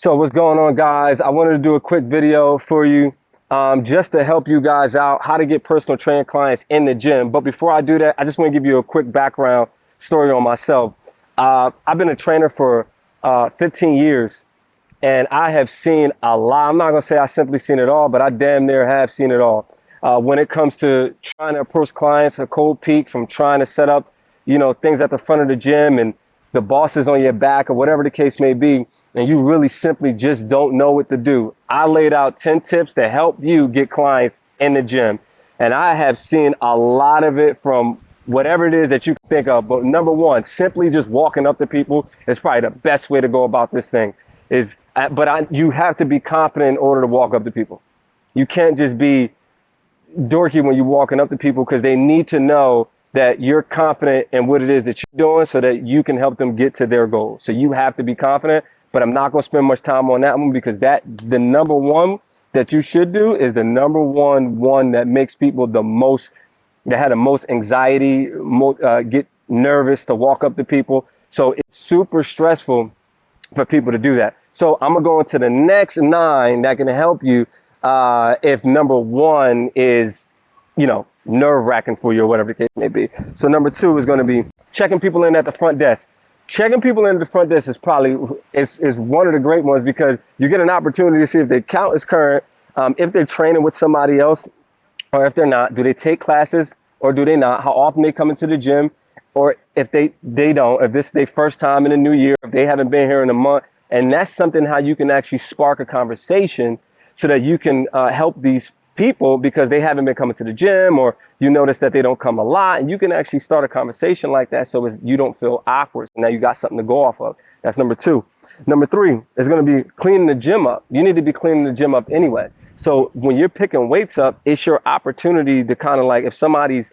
So what's going on, guys? I wanted to do a quick video for you just to help you guys out how to get personal training clients in the gym. But before I do that, I just want to give you a quick background story on myself. I've been a trainer for 15 years and I have seen a lot. I'm not going to say I simply seen it all, but I damn near have seen it all. When it comes to trying to approach clients, a cold peak, from trying to set up, things at the front of the gym and the boss is on your back or whatever the case may be, and you really simply just don't know what to do. I laid out 10 tips to help you get clients in the gym. And I have seen a lot of it from whatever it is that you can think of. But number one, simply just walking up to people is probably the best way to go about this thing. You have to be confident in order to walk up to people. You can't just be dorky when you're walking up to people, because they need to know that you're confident in what it is that you're doing so that you can help them get to their goal. So you have to be confident, but I'm not going to spend much time on that one, because the number one that you should do is the number one that makes people that have the most anxiety, get nervous to walk up to people. So it's super stressful for people to do that. So I'm going to go into the next 9 that can help you if number 1 is, nerve-wracking for you or whatever the case may be. So number 2 is going to be checking people in at the front desk. Checking people in at the front desk is probably is one of the great ones, because you get an opportunity to see if their account is current, if they're training with somebody else, or if they're not. Do they take classes or do they not? How often they come into the gym, or if they don't, if this is their first time in the new year, if they haven't been here in a month. And that's something how you can actually spark a conversation so that you can help these people, because they haven't been coming to the gym, or you notice that they don't come a lot, and you can actually start a conversation like that so you don't feel awkward. So now you got something to go off of. That's number 2. Number 3 is going to be cleaning the gym up. You need to be cleaning the gym up anyway. So when you're picking weights up, it's your opportunity to kind of like, if somebody's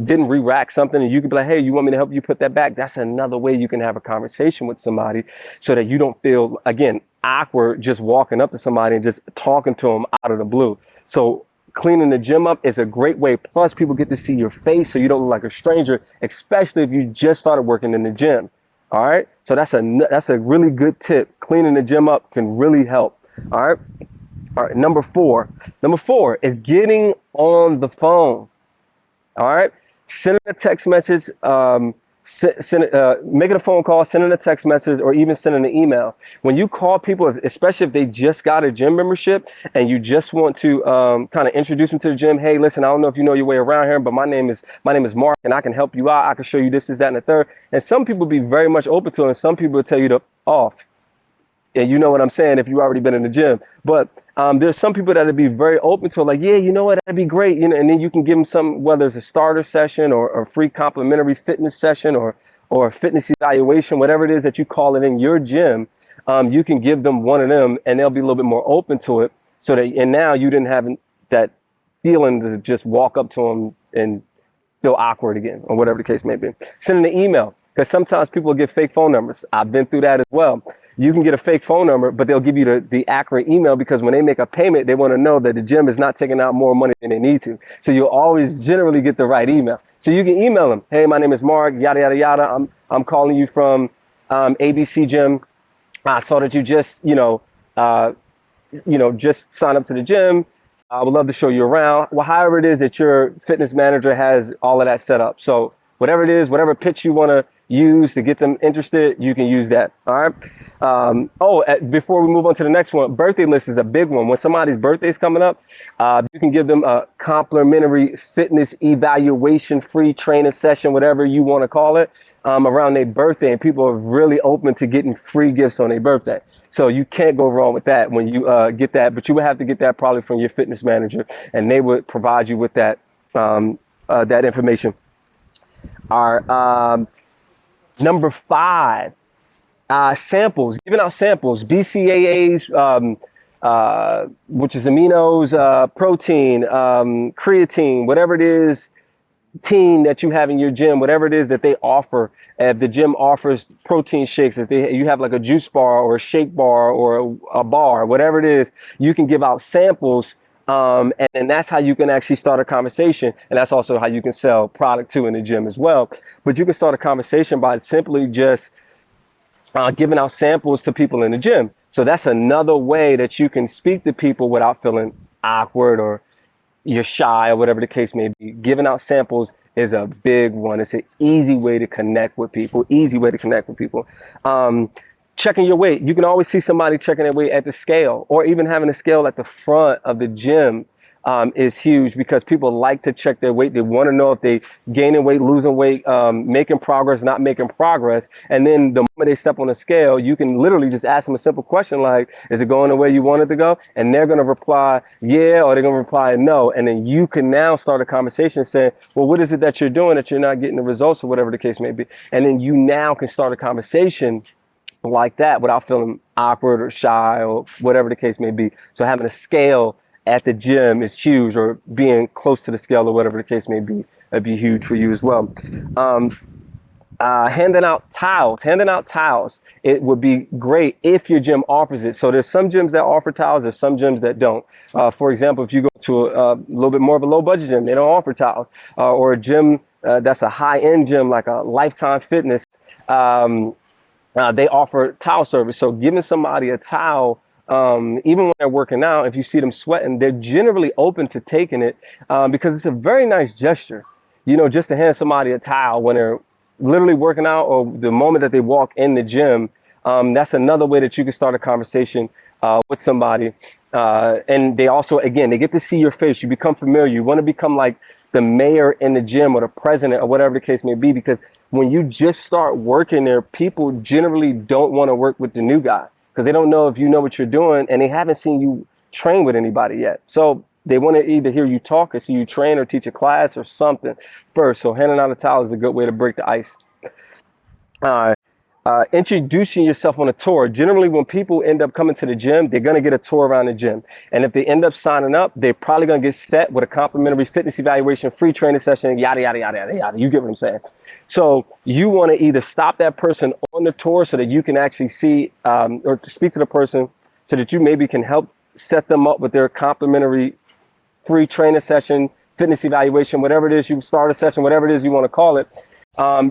didn't re-rack something and you can be like, hey, you want me to help you put that back? That's another way you can have a conversation with somebody so that you don't feel, again, awkward just walking up to somebody and just talking to them out of the blue. So cleaning the gym up is a great way. Plus, people get to see your face so you don't look like a stranger, especially if you just started working in the gym. All right. So that's a really good tip. Cleaning the gym up can really help. All right. All right. Number 4 is getting on the phone. All right. Sending a text message, making a phone call, sending a text message, or even sending an email. When you call people, especially if they just got a gym membership and you just want to kind of introduce them to the gym. Hey, listen, I don't know if you know your way around here, but my name is Mark, and I can help you out. I can show you this, that, and the third. And some people be very much open to it, and some people will tell you to off. And you know what I'm saying if you've already been in the gym. But there's some people that would be very open to it, like, yeah, you know what, that'd be great. And then you can give them some, whether it's a starter session or a free complimentary fitness session or a fitness evaluation, whatever it is that you call it in your gym, you can give them one of them and they'll be a little bit more open to it. And now you didn't have that feeling to just walk up to them and feel awkward again, or whatever the case may be. Sending an email, because sometimes people get fake phone numbers. I've been through that as well. You can get a fake phone number, but they'll give you the accurate email, because when they make a payment, they want to know that the gym is not taking out more money than they need to. So you'll always generally get the right email. So you can email them. Hey, my name is Mark, yada, yada, yada. I'm calling you from ABC Gym. I saw that you just, just signed up to the gym. I would love to show you around. Well, however it is that your fitness manager has all of that set up. So whatever it is, whatever pitch you want to use to get them interested, you can use that. All right. Before we move on to the next one, birthday list is a big one. When somebody's birthday is coming up, you can give them a complimentary fitness evaluation, free training session, whatever you want to call it, around their birthday. And people are really open to getting free gifts on their birthday. So you can't go wrong with that when you get that, but you would have to get that probably from your fitness manager, and they would provide you with that, that information. All right. Number 5, samples, giving out samples, BCAAs, which is aminos, protein, creatine, whatever it is, team that you have in your gym, whatever it is that they offer. If the gym offers protein shakes, if you have like a juice bar or a shake bar or a bar, whatever it is, you can give out samples. And that's how you can actually start a conversation. And that's also how you can sell product too in the gym as well. But you can start a conversation by simply just giving out samples to people in the gym. So that's another way that you can speak to people without feeling awkward or you're shy or whatever the case may be. Giving out samples is a big one. It's an easy way to connect with people. Easy way to connect with people. Checking your weight. You can always see somebody checking their weight at the scale, or even having a scale at the front of the gym is huge, because people like to check their weight. They want to know if they gaining weight, losing weight, making progress, not making progress. And then the moment they step on the scale, you can literally just ask them a simple question like, is it going the way you want it to go? And they're going to reply, yeah, or they're going to reply, no. And then you can now start a conversation saying, well, what is it that you're doing that you're not getting the results, or whatever the case may be? And then you now can start a conversation like that without feeling awkward or shy or whatever the case may be. So having a scale at the gym is huge, or being close to the scale or whatever the case may be, that'd be huge for you as well. Handing out towels. It would be great if your gym offers it. So there's some gyms that offer towels, there's some gyms that don't. For example, if you go to a little bit more of a low budget gym, they don't offer towels. Or a gym that's a high-end gym like a Lifetime Fitness, they offer towel service. So giving somebody a towel, even when they're working out, if you see them sweating, they're generally open to taking it, because it's a very nice gesture, just to hand somebody a towel when they're literally working out, or the moment that they walk in the gym. That's another way that you can start a conversation with somebody. And they also, again, they get to see your face. You become familiar. You want to become like the mayor in the gym or the president or whatever the case may be, because when you just start working there, people generally don't want to work with the new guy, because they don't know if you know what you're doing, and they haven't seen you train with anybody yet. So they want to either hear you talk or see you train or teach a class or something first. So handing out a towel is a good way to break the ice. Introducing yourself on a tour. Generally, when people end up coming to the gym, they're going to get a tour around the gym. And if they end up signing up, they're probably going to get set with a complimentary fitness evaluation, free training session, yada, yada, yada, yada, yada. You get what I'm saying? So you want to either stop that person on the tour so that you can actually see, or speak to the person so that you maybe can help set them up with their complimentary free training session, fitness evaluation, whatever it is, you start a session, whatever it is you want to call it.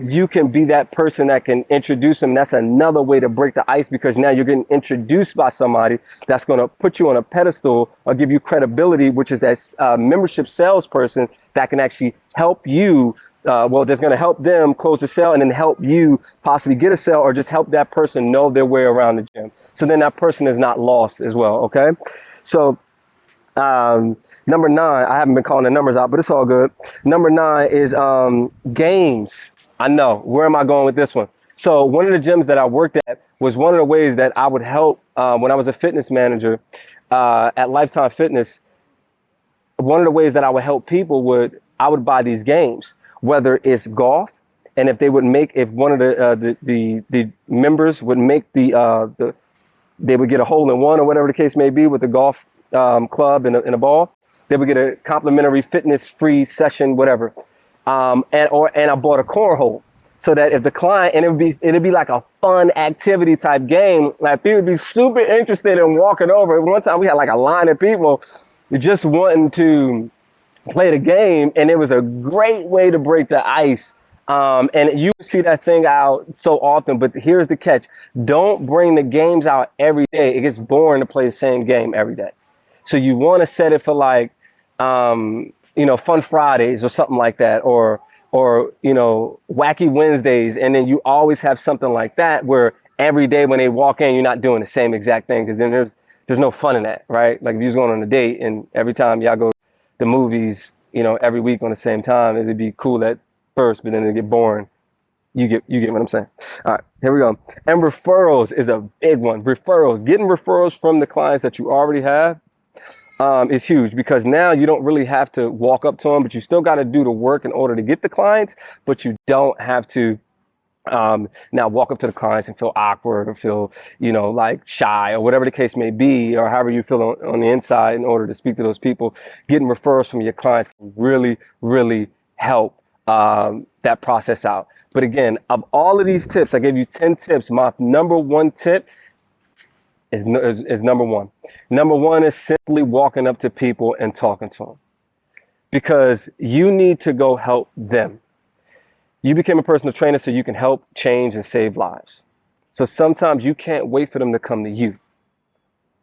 You can be that person that can introduce them. That's another way to break the ice, because now you're getting introduced by somebody that's going to put you on a pedestal or give you credibility, which is that membership salesperson that can actually help you. That's going to help them close the sale, and then help you possibly get a sale, or just help that person know their way around the gym. So then that person is not lost as well. Okay. So number 9, I haven't been calling the numbers out, but it's all good. Number 9 is games. I know, where am I going with this one? So one of the gyms that I worked at was one of the ways that I would help when I was a fitness manager at Lifetime Fitness. One of the ways that I would help people I would buy these games, whether it's golf, and if they would if one of the members would make they would get a hole in one or whatever the case may be with the golf club and a ball, they would get a complimentary fitness free session, whatever. And I bought a cornhole, so that if the client, and it'd be like a fun activity type game, like people would be super interested in walking over. One time we had like a line of people just wanting to play the game, and it was a great way to break the ice. And you see that thing out so often, but here's the catch. Don't bring the games out every day. It gets boring to play the same game every day. So you want to set it for like, Fun Fridays or something like that, or Wacky Wednesdays. And then you always have something like that where every day when they walk in, you're not doing the same exact thing, because then there's no fun in that, right? Like if you're going on a date and every time y'all go to the movies, every week on the same time, it'd be cool at first, but then it'd get boring. You get what I'm saying? All right, here we go. And referrals is a big one. Referrals, getting referrals from the clients that you already have is huge, because now you don't really have to walk up to them, but you still got to do the work in order to get the clients, but you don't have to now walk up to the clients and feel awkward or feel, like shy or whatever the case may be, or however you feel on the inside in order to speak to those people. Getting referrals from your clients can really, really help that process out. But again, of all of these tips, I gave you 10 tips. My number 1 tip is number 1. Number 1 is simply walking up to people and talking to them, because you need to go help them. You became a personal trainer so you can help change and save lives. So sometimes you can't wait for them to come to you.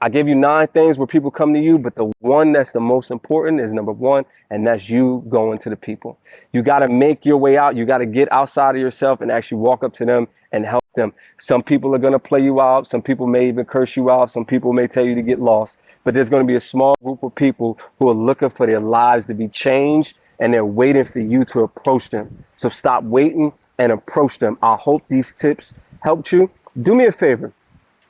I gave you 9 things where people come to you, but the one that's the most important is number 1, and that's you going to the people. You got to make your way out. You got to get outside of yourself and actually walk up to them and help them. Some people are going to play you out. Some people may even curse you out. Some people may tell you to get lost, but there's going to be a small group of people who are looking for their lives to be changed, and they're waiting for you to approach them. So stop waiting and approach them. I hope these tips helped you. Do me a favor.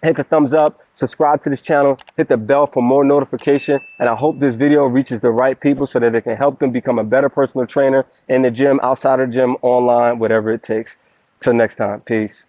Hit the thumbs up, subscribe to this channel, hit the bell for more notification, and I hope this video reaches the right people so that it can help them become a better personal trainer in the gym, outside of the gym, online, whatever it takes. Till next time, peace.